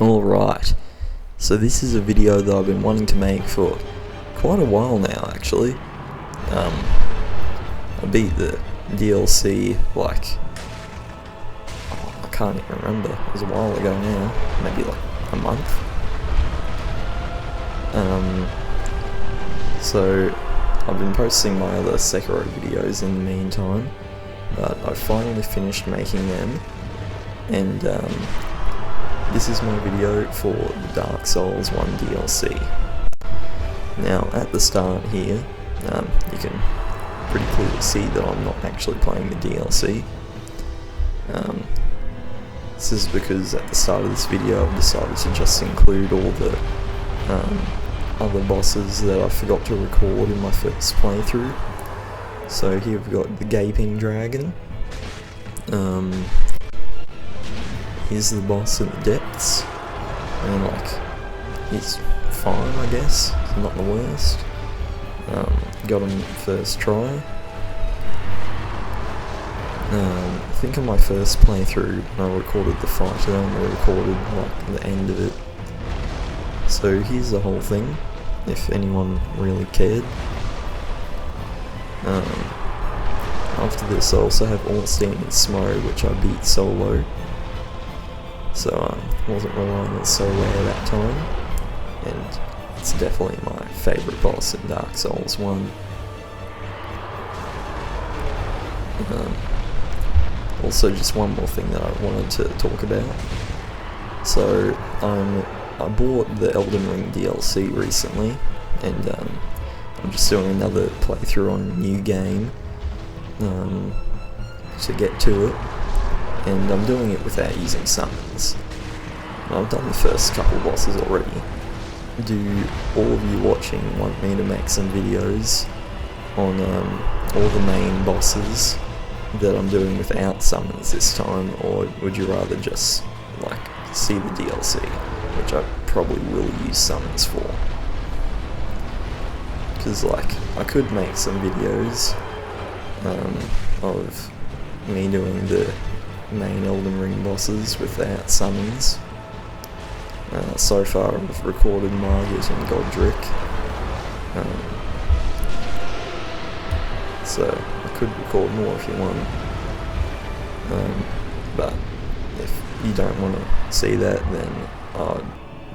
Alright, so this is a video that I've been wanting to make for quite a while now actually. I beat the DLC like, I can't even remember, it was a while ago now, maybe like a month. So I've been posting my other Sekiro videos in the meantime, but I finally finished making them, and this is my video for the Dark Souls 1 DLC. Now at the start here, you can pretty clearly see that I'm not actually playing the DLC. This is because at the start of this video I've decided to just include all the other bosses that I forgot to record in my first playthrough. So here we've got the Gaping Dragon. Here's the boss in the depths, and like, he's fine I guess, he's not the worst. Got him first try. I think on my first playthrough when I recorded the fight, I only recorded like the end of it. So here's the whole thing, if anyone really cared. After this I also have Elden and Smo, which I beat solo. So I wasn't relying on solo at that time, and it's definitely my favourite boss in Dark Souls 1. Also, just one more thing that I wanted to talk about. So I bought the Elden Ring DLC recently, and I'm just doing another playthrough on a new game to get to it. And I'm doing it without using summons. I've done the first couple bosses already. Do all of you watching want me to make some videos on all the main bosses that I'm doing without summons this time, or would you rather just like see the DLC, which I probably will use summons for? Because like, I could make some videos of me doing the main Elden Ring bosses without summons. So far I've recorded Margit and Godric, so I could record more if you want, but if you don't want to see that, then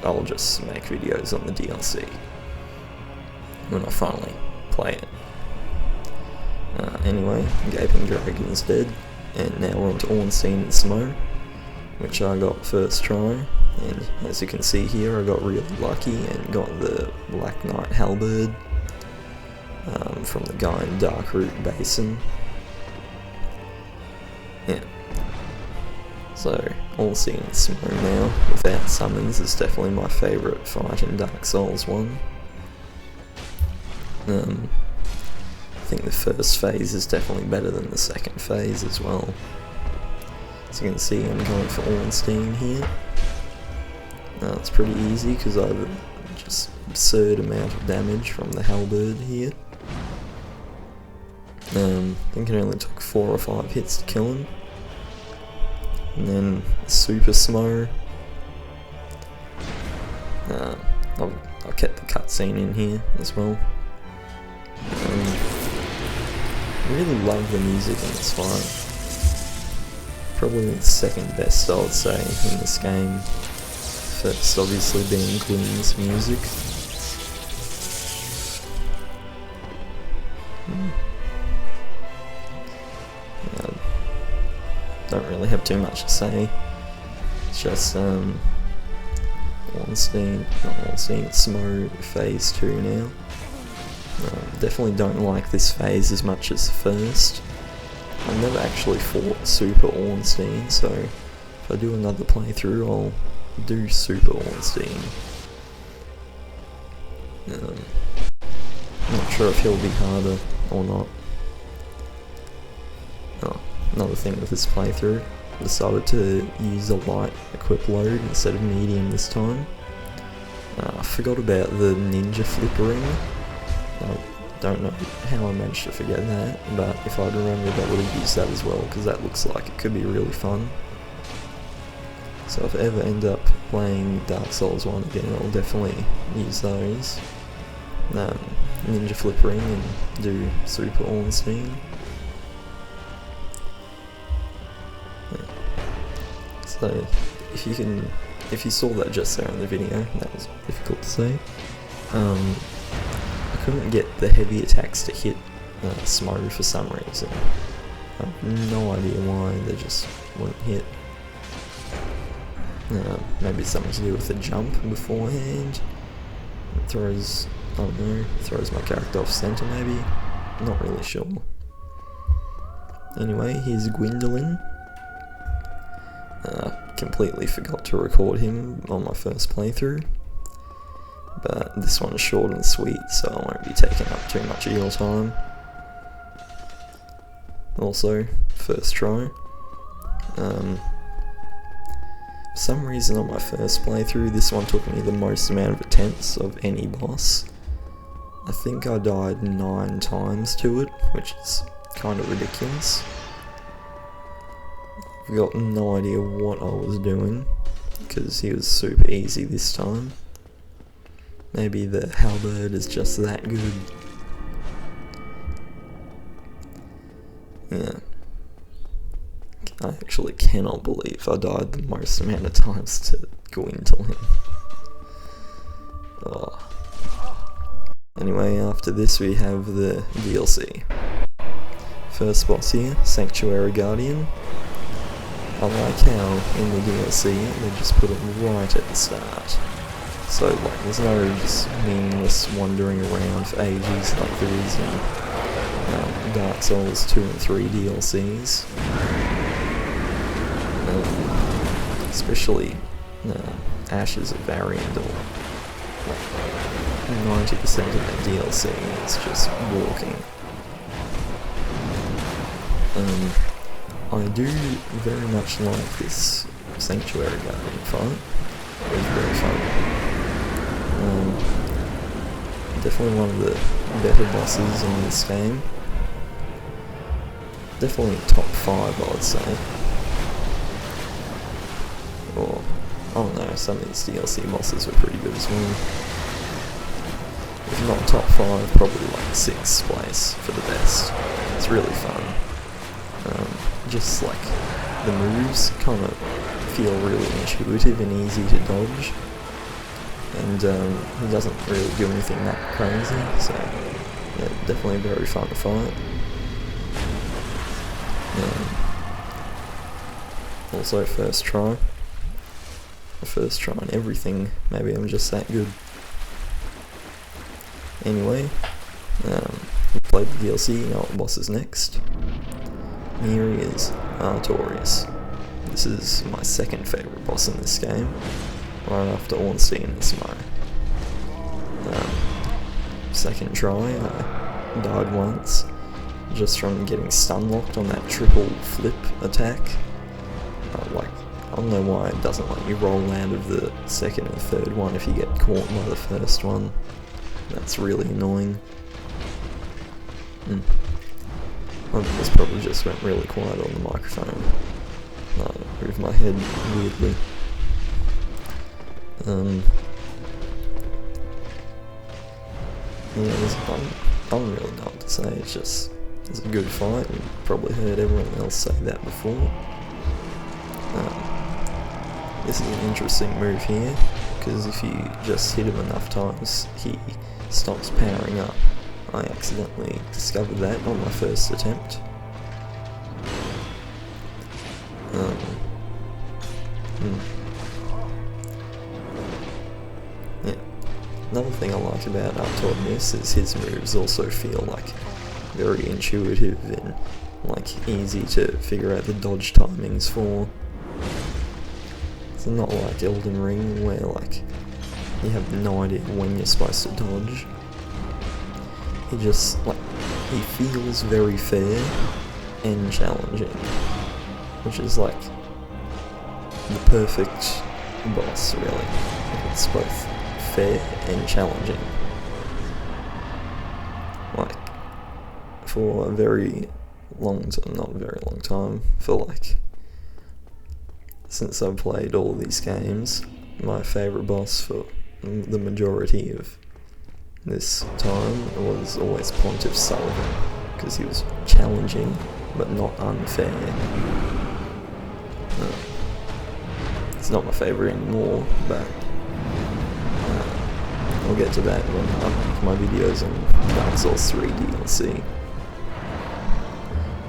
I'll just make videos on the DLC when I finally play it. Anyway, Gaping Dragon's dead, and now we're on to Elden and Smo, which I got first try, and as you can see here I got really lucky and got the Black Knight Halberd from the guy in Darkroot Basin. Yeah. So, Elden and Smo now, without summons, is definitely my favourite fight in Dark Souls 1. I think the first phase is definitely better than the second phase as well. As you can see, I'm going for Ornstein here. It's pretty easy because I have a just absurd amount of damage from the halberd here. I think it only took 4 or 5 hits to kill him. And then Super Smo. I've kept the cutscene in here as well. I really love the music in this fight. Probably the second best, I would say, in this game. First obviously being Glenn's music. Don't really have too much to say. It's just Smo phase 2 now. Definitely don't like this phase as much as the first. I've never actually fought Super Ornstein, so if I do another playthrough I'll do Super Ornstein. I'm not sure if he'll be harder or not. Another thing with this playthrough, I decided to use a light equip load instead of medium this time. I forgot about the ninja flip ring. I don't know how I managed to forget that, but if I'd remembered I would have used that as well, because that looks like it could be really fun. So if I ever end up playing Dark Souls 1 again, I'll definitely use those. Ninja Flip Ring and do Super Ornstein. So if you saw that just there in the video, that was difficult to say. I couldn't get the heavy attacks to hit Smo for some reason. I have no idea why they just wouldn't hit. Maybe it's something to do with the jump beforehand. It throws, I don't know, throws my character off center maybe. Not really sure. Anyway, here's Gwendolyn. Completely forgot to record him on my first playthrough. But this one's short and sweet, so I won't be taking up too much of your time. Also, first try. For some reason on my first playthrough, this one took me the most amount of attempts of any boss. I think I died 9 times to it, which is kind of ridiculous. I've got no idea what I was doing, because he was super easy this time. Maybe the halberd is just that good. Yeah. I actually cannot believe I died the most amount of times to Gwendolyn. Oh. Anyway, after this we have the DLC. First boss here, Sanctuary Guardian. I like how in the DLC they just put it right at the start. So like there's no just meaningless wandering around for ages like there is in Dark Souls 2 and 3 DLCs. Especially Ashes of Variandor. Like 90% of the DLC is just walking. I do very much like this Sanctuary Guardian fight. It was very fun. Definitely one of the better bosses in this game. Definitely top 5, I would say. Or, I don't know, some of these DLC bosses were pretty good as well. If not top 5, probably like 6th place for the best. It's really fun. Just like the moves kind of feel really intuitive and easy to dodge. And he doesn't really do anything that crazy, so yeah, definitely very fun to fight. Also first try. The first try on everything, maybe I'm just that good. Anyway, we played the DLC, you know what boss is next. Here he is, Artorias. This is my second favourite boss in this game, right after Ornstein and Smo. Second try, I died once, just from getting stun locked on that triple flip attack. I don't know why it doesn't let you roll out of the second and third one if you get caught by the first one. That's really annoying. This probably just went really quiet on the microphone. I moved my head weirdly. Yeah, I don't really know what to say. It's a good fight. You probably heard everyone else say that before. This is an interesting move here, because if you just hit him enough times, he stops powering up. I accidentally discovered that on my first attempt. Yeah. Another thing I like about Artorias is his moves also feel like very intuitive and like easy to figure out the dodge timings for. It's not like Elden Ring where like you have no idea when you're supposed to dodge. He feels very fair and challenging, which is like the perfect boss really. It's both fair and challenging. Like, for a very long time, not a very long time, for like since I've played all these games, my favourite boss for the majority of this time was always Pontiff Sullivan, because he was challenging but not unfair. It's not my favourite anymore, but I'll get to that when I make my videos on Dark Souls 3 DLC.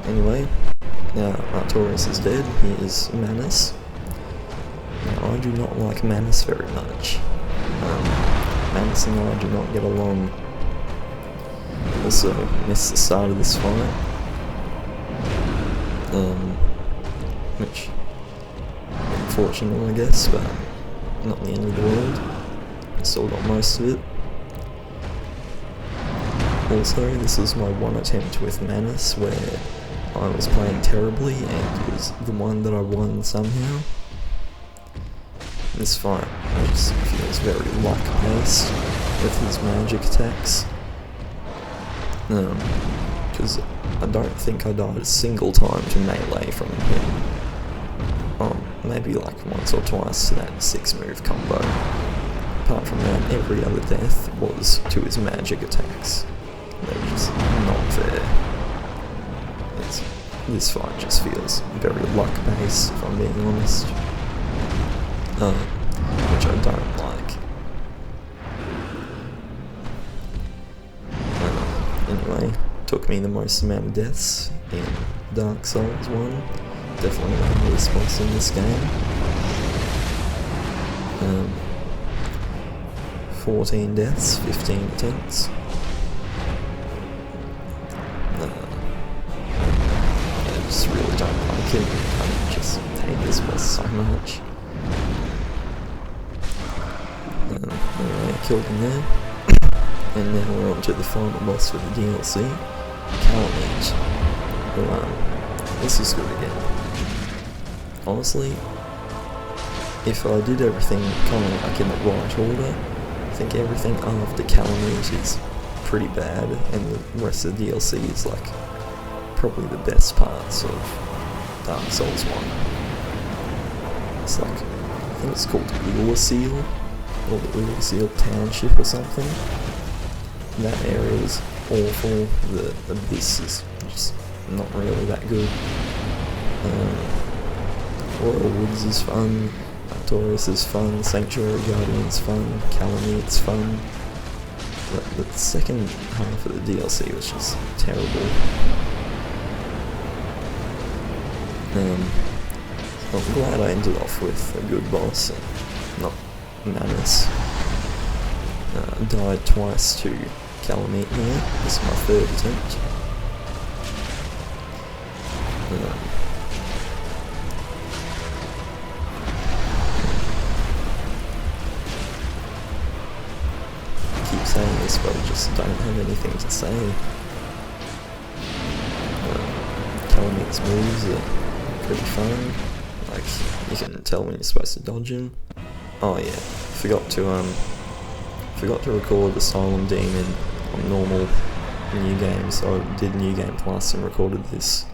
Anyway, now Artorias is dead, here's Manus. Now, I do not like Manus very much. Manus and I do not get along. Also, missed the start of this fight. Which, unfortunate I guess, but not the end of the world. Still got most of it. Also, this was my one attempt with Manus where I was playing terribly and it was the one that I won somehow. This fight just feels very luck-based with his magic attacks. Because I don't think I died a single time to melee from him. Maybe like once or twice to that 6-move combo. Apart from that, every other death was to his magic attacks. They're just not fair. This fight just feels very luck-based, if I'm being honest. Which I don't like. Anyway, took me the most amount of deaths in Dark Souls 1. Definitely the hardest boss in this game. 14 deaths, 15 attempts. I just really don't like it. I just hate this boss so much. Anyway, killed him there. And now we're on to the final boss for the DLC, Calamite. This is good again. Honestly, if I did everything kind of like in the right order, I think everything after Calamite is pretty bad, and the rest of the DLC is like probably the best parts of Dark Souls 1. It's like, I think it's called Seal, or the Seal Township or something. That area is awful, the Abyss is just not really that good. Royal Woods is fun, Artorias is fun, Sanctuary Guardian's fun, Calamite's fun. The second half of the DLC was just terrible. I'm glad I ended off with a good boss, and not Manus. Died twice to Calamite here. This is my third attempt. I keep saying this, but I just don't have anything to say. Calamite's moves are pretty fun. Like, you can tell when you're supposed to dodge him. Oh yeah, forgot to record Asylum Demon on normal New Game, so I did New Game Plus and recorded this.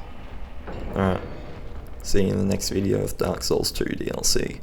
Alright, see you in the next video with Dark Souls 2 DLC.